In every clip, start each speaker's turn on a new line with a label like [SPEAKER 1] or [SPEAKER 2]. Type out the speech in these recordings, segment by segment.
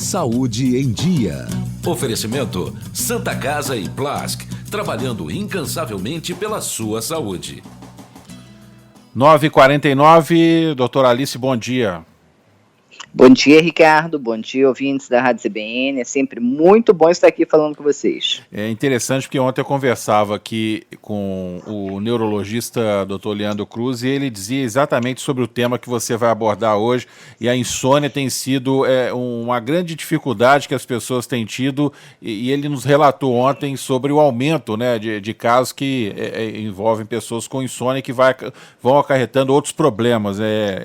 [SPEAKER 1] Saúde em Dia.
[SPEAKER 2] Oferecimento Santa Casa e Plask, trabalhando incansavelmente pela sua saúde.
[SPEAKER 3] 9h49, doutora Alice, bom dia.
[SPEAKER 4] Bom dia, Ricardo. Bom dia, ouvintes da Rádio CBN. É sempre muito bom estar aqui falando com vocês.
[SPEAKER 3] É interessante porque ontem eu conversava aqui com o neurologista Dr. Leandro Cruz e ele dizia exatamente sobre o tema que você vai abordar hoje. E a insônia tem sido uma grande dificuldade que as pessoas têm tido e ele nos relatou ontem sobre o aumento, né, de casos que envolvem pessoas com insônia que vão acarretando outros problemas.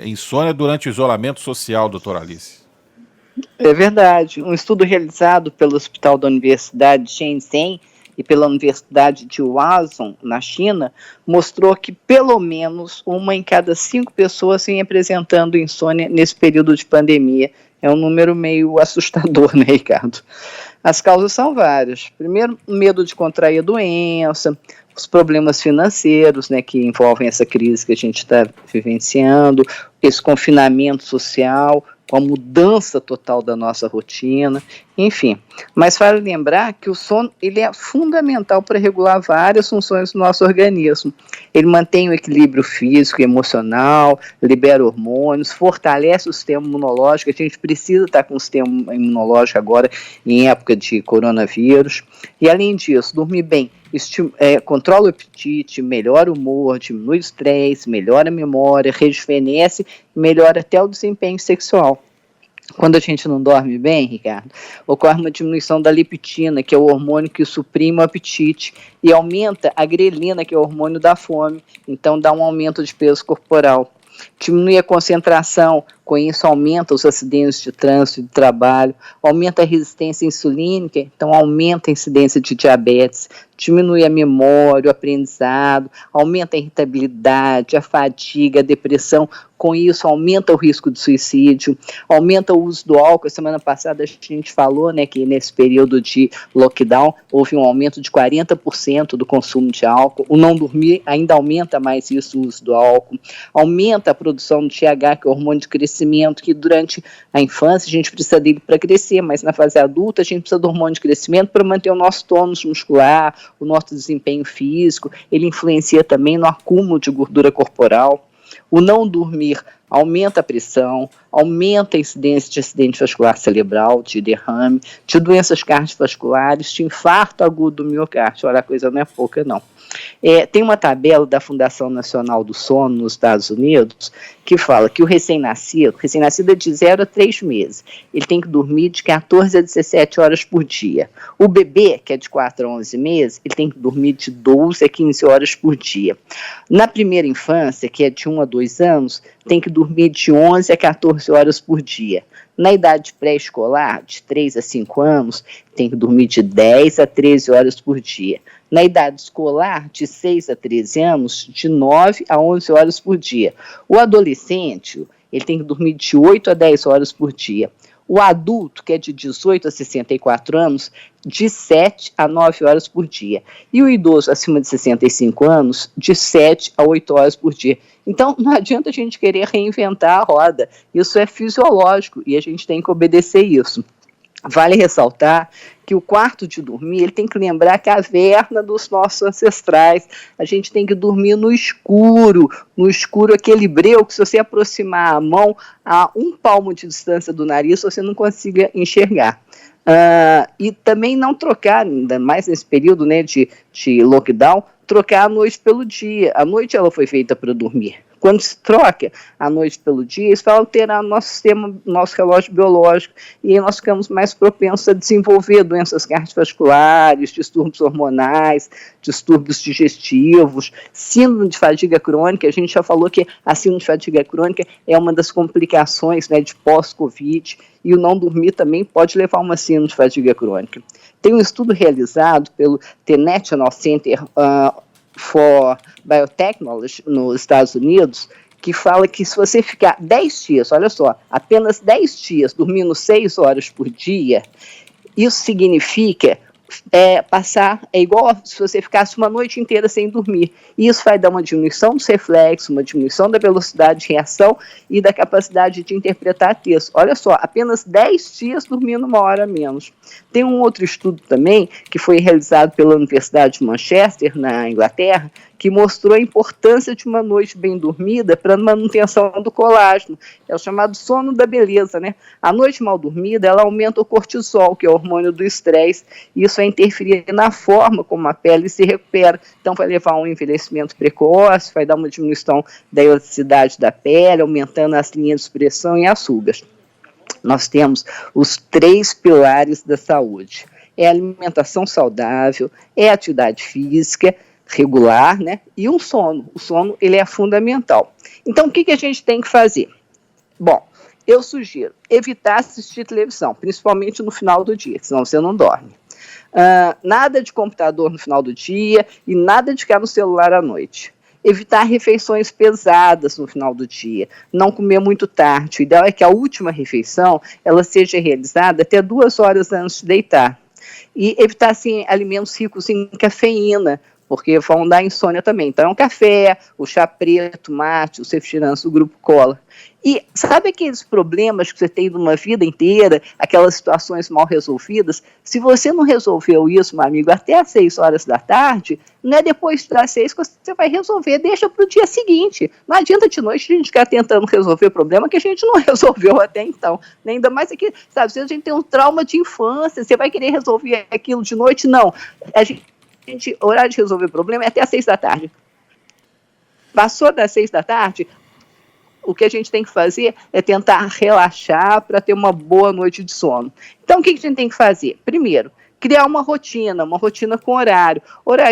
[SPEAKER 3] Insônia durante o isolamento social, doutora Alice.
[SPEAKER 4] É verdade. Um estudo realizado pelo Hospital da Universidade de Shenzhen e pela Universidade de Huazhong, na China, mostrou que pelo menos 1 em cada 5 pessoas vem apresentando insônia nesse período de pandemia. É um número meio assustador, né, Ricardo? As causas são várias. Primeiro, medo de contrair a doença, os problemas financeiros, né, que envolvem essa crise que a gente está vivenciando, esse confinamento social, com a mudança total da nossa rotina, enfim. Mas vale lembrar que o sono ele é fundamental para regular várias funções do nosso organismo. Ele mantém o equilíbrio físico e emocional, libera hormônios, fortalece o sistema imunológico. A gente precisa estar com o sistema imunológico agora em época de coronavírus. E além disso, dormir bem controla o apetite, melhora o humor, diminui o estresse, melhora a memória, rejuvenesce, melhora até o desempenho sexual. Quando a gente não dorme bem, Ricardo, ocorre uma diminuição da leptina, que é o hormônio que suprime o apetite, e aumenta a grelina, que é o hormônio da fome, então dá um aumento de peso corporal. Diminui a concentração, com isso aumenta os acidentes de trânsito e de trabalho, aumenta a resistência insulínica, então aumenta a incidência de diabetes, diminui a memória, o aprendizado, aumenta a irritabilidade, a fadiga, a depressão, com isso aumenta o risco de suicídio, aumenta o uso do álcool. Semana passada a gente falou, né, que nesse período de lockdown houve um aumento de 40% do consumo de álcool. O não dormir ainda aumenta mais isso, o uso do álcool, aumenta a produção do TH, que é o hormônio de crescimento, que durante a infância a gente precisa dele para crescer, mas na fase adulta a gente precisa do hormônio de crescimento para manter o nosso tônus muscular, o nosso desempenho físico. Ele influencia também no acúmulo de gordura corporal. O não dormir aumenta a pressão, aumenta a incidência de acidente vascular cerebral, de derrame, de doenças cardiovasculares, de infarto agudo do miocárdio. Olha, a coisa não é pouca, não. Tem uma tabela da Fundação Nacional do Sono nos Estados Unidos que fala que o recém-nascido é de 0 a 3 meses, ele tem que dormir de 14 a 17 horas por dia. O bebê, que é de 4 a 11 meses, ele tem que dormir de 12 a 15 horas por dia. Na primeira infância, que é de 1 a 2 anos, tem que dormir de 11 a 14 horas por dia. Na idade pré-escolar, de 3 a 5 anos, tem que dormir de 10 a 13 horas por dia. Na idade escolar, de 6 a 13 anos, de 9 a 11 horas por dia. O adolescente, ele tem que dormir de 8 a 10 horas por dia. O adulto, que é de 18 a 64 anos, de 7 a 9 horas por dia. E o idoso acima de 65 anos, de 7 a 8 horas por dia. Então, não adianta a gente querer reinventar a roda. Isso é fisiológico e a gente tem que obedecer isso. Vale ressaltar que o quarto de dormir, ele tem que lembrar a caverna dos nossos ancestrais. A gente tem que dormir no escuro aquele breu que se você aproximar a mão a 1 palmo de distância do nariz, você não consiga enxergar. E também não trocar, ainda mais nesse período, né, de lockdown, trocar a noite pelo dia. A noite ela foi feita para dormir. Quando se troca a noite pelo dia, isso vai alterar nosso sistema, nosso relógio biológico, e aí nós ficamos mais propensos a desenvolver doenças cardiovasculares, distúrbios hormonais, distúrbios digestivos, síndrome de fadiga crônica. A gente já falou que a síndrome de fadiga crônica é uma das complicações, né, de pós-Covid, e o não dormir também pode levar a uma síndrome de fadiga crônica. Tem um estudo realizado pelo The National Center for Biotechnology nos Estados Unidos, que fala que se você ficar 10 dias, olha só, apenas 10 dias dormindo 6 horas por dia, isso significa é igual se você ficasse uma noite inteira sem dormir. E isso vai dar uma diminuição dos reflexos, uma diminuição da velocidade de reação e da capacidade de interpretar texto. Olha só, apenas 10 dias dormindo 1 hora a menos. Tem um outro estudo também, que foi realizado pela Universidade de Manchester, na Inglaterra, que mostrou a importância de uma noite bem dormida para a manutenção do colágeno. É o chamado sono da beleza, né? A noite mal dormida, ela aumenta o cortisol, que é o hormônio do estresse, e isso vai interferir na forma como a pele se recupera. Então, vai levar a um envelhecimento precoce, vai dar uma diminuição da elasticidade da pele, aumentando as linhas de expressão e as rugas. Nós temos os 3 pilares da saúde. É a alimentação saudável, é a atividade física regular, né? E um sono. O sono, ele é fundamental. Então, o que a gente tem que fazer? Bom, eu sugiro evitar assistir televisão, principalmente no final do dia, senão você não dorme. Nada de computador no final do dia e nada de ficar no celular à noite. Evitar refeições pesadas no final do dia, não comer muito tarde. O ideal é que a última refeição ela seja realizada até 2 horas antes de deitar. E evitar assim, alimentos ricos em cafeína, porque vão dar insônia também. Então, é um café, o chá preto, mate, os refrigerantes do grupo cola. E sabe aqueles problemas que você tem numa vida inteira, aquelas situações mal resolvidas? Se você não resolveu isso, meu amigo, até às 6 horas da tarde, não é depois das 6 que você vai resolver, deixa para o dia seguinte. Não adianta de noite a gente ficar tentando resolver problema que a gente não resolveu até então. Ainda mais aqui, sabe, se a gente tem um trauma de infância, você vai querer resolver aquilo de noite? Não. O horário de resolver problema é até às 6 da tarde. Passou das 6 da tarde, o que a gente tem que fazer é tentar relaxar para ter uma boa noite de sono. Então, o que a gente tem que fazer? Primeiro, criar uma rotina com horário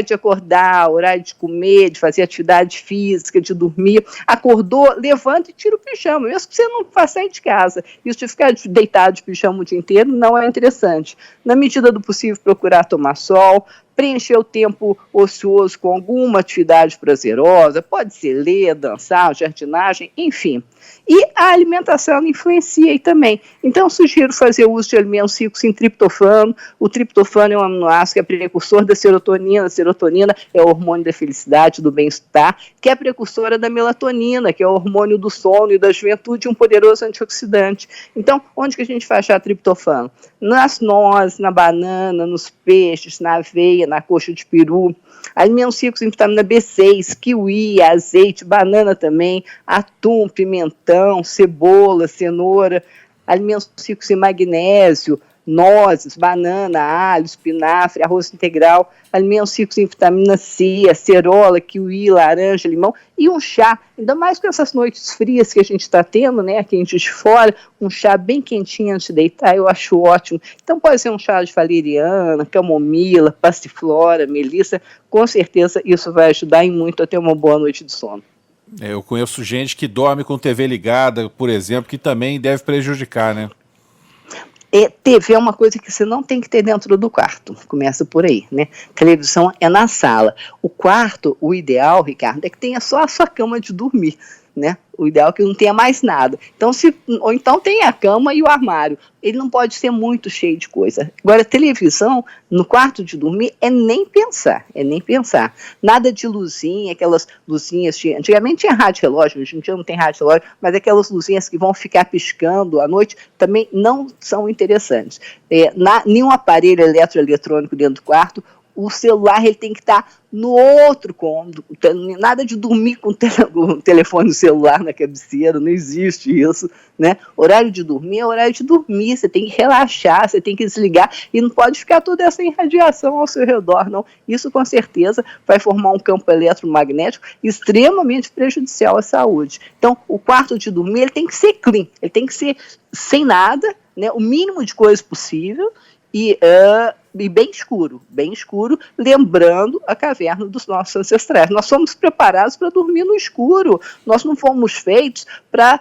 [SPEAKER 4] de acordar, horário de comer, de fazer atividade física, de dormir. Acordou, levanta e tira o pijama, mesmo que você não vá sair de casa. Isso de ficar deitado de pijama o dia inteiro não é interessante. Na medida do possível, procurar tomar sol, preencher o tempo ocioso com alguma atividade prazerosa, pode ser ler, dançar, jardinagem, enfim. E a alimentação influencia aí também. Então, sugiro fazer uso de alimentos ricos em triptofano. O triptofano é um aminoácido que é precursor da serotonina. A serotonina é o hormônio da felicidade, do bem-estar, que é precursora da melatonina, que é o hormônio do sono e da juventude, um poderoso antioxidante. Então, onde que a gente vai achar triptofano? Nas nozes, na banana, nos peixes, na aveia, na coxa de peru. Alimentos ricos em vitamina B6, kiwi, azeite, banana também, atum, pimentão, cebola, cenoura. Alimentos ricos em magnésio, nozes, banana, alho, espinafre, arroz integral. Alimentos ricos em vitamina C, acerola, kiwi, laranja, limão e um chá. Ainda mais com essas noites frias que a gente está tendo, né, aqui em Juiz de Fora, um chá bem quentinho antes de deitar, eu acho ótimo. Então pode ser um chá de valeriana, camomila, passiflora, melissa, com certeza isso vai ajudar em muito a ter uma boa noite de sono.
[SPEAKER 3] Eu conheço gente que dorme com TV ligada, por exemplo, que também deve prejudicar, né?
[SPEAKER 4] TV é uma coisa que você não tem que ter dentro do quarto, começa por aí, né? Televisão é na sala. O quarto, o ideal, Ricardo, é que tenha só a sua cama de dormir, né? O ideal é que não tenha mais nada. Então, ou então tem a cama e o armário. Ele não pode ser muito cheio de coisa. Agora, televisão, no quarto de dormir, é nem pensar. Nada de luzinha, aquelas luzinhas antigamente tinha rádio-relógio, hoje em dia não tem rádio-relógio, mas aquelas luzinhas que vão ficar piscando à noite também não são interessantes. Nenhum aparelho eletrônico dentro do quarto. O celular ele tem que estar no outro cômodo, nada de dormir com o telefone celular na cabeceira, não existe isso, né? Horário de dormir é horário de dormir, você tem que relaxar, você tem que desligar e não pode ficar toda essa irradiação ao seu redor, não. Isso com certeza vai formar um campo eletromagnético extremamente prejudicial à saúde. Então, o quarto de dormir ele tem que ser clean, ele tem que ser sem nada, né? O mínimo de coisa possível e bem escuro, lembrando a caverna dos nossos ancestrais. Nós somos preparados para dormir no escuro, nós não fomos feitos para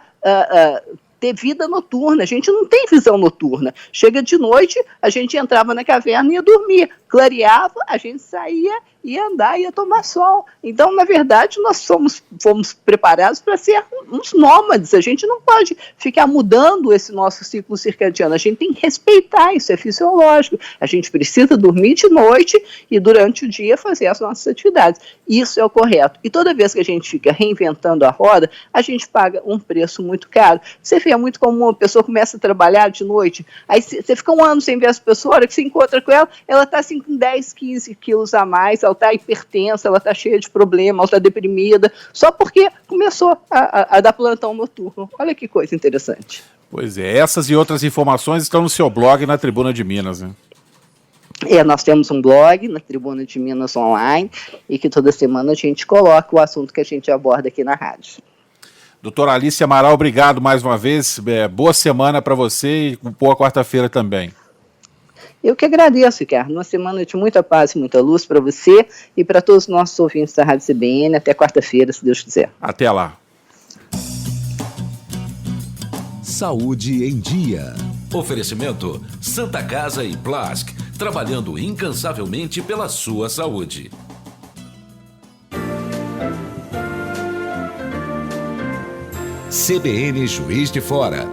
[SPEAKER 4] ter vida noturna, a gente não tem visão noturna. Chega de noite, a gente entrava na caverna e ia dormir. clareava, a gente saía, ia andar, ia tomar sol. Então, na verdade, nós fomos preparados para ser uns nômades. A gente não pode ficar mudando esse nosso ciclo circadiano. A gente tem que respeitar, isso é fisiológico. A gente precisa dormir de noite e durante o dia fazer as nossas atividades. Isso é o correto. E toda vez que a gente fica reinventando a roda, a gente paga um preço muito caro. Você vê muito como uma pessoa começa a trabalhar de noite, aí você fica um ano sem ver essa pessoa, a hora que você encontra com ela está assim com 10, 15 quilos a mais, ela está hipertensa, ela está cheia de problemas, ela está deprimida, só porque começou a dar plantão noturno. Olha que coisa interessante.
[SPEAKER 3] Pois é, essas e outras informações estão no seu blog na Tribuna de Minas, né?
[SPEAKER 4] Nós temos um blog na Tribuna de Minas Online e que toda semana a gente coloca o assunto que a gente aborda aqui na rádio.
[SPEAKER 3] Doutora Alice Amaral, obrigado mais uma vez. Boa semana para você e boa quarta-feira também.
[SPEAKER 4] Eu que agradeço, Ricardo. Uma semana de muita paz e muita luz para você e para todos os nossos ouvintes da Rádio CBN. Até quarta-feira, se Deus quiser.
[SPEAKER 3] Até lá.
[SPEAKER 1] Saúde em Dia.
[SPEAKER 2] Oferecimento Santa Casa e Plask, trabalhando incansavelmente pela sua saúde.
[SPEAKER 1] CBN Juiz de Fora.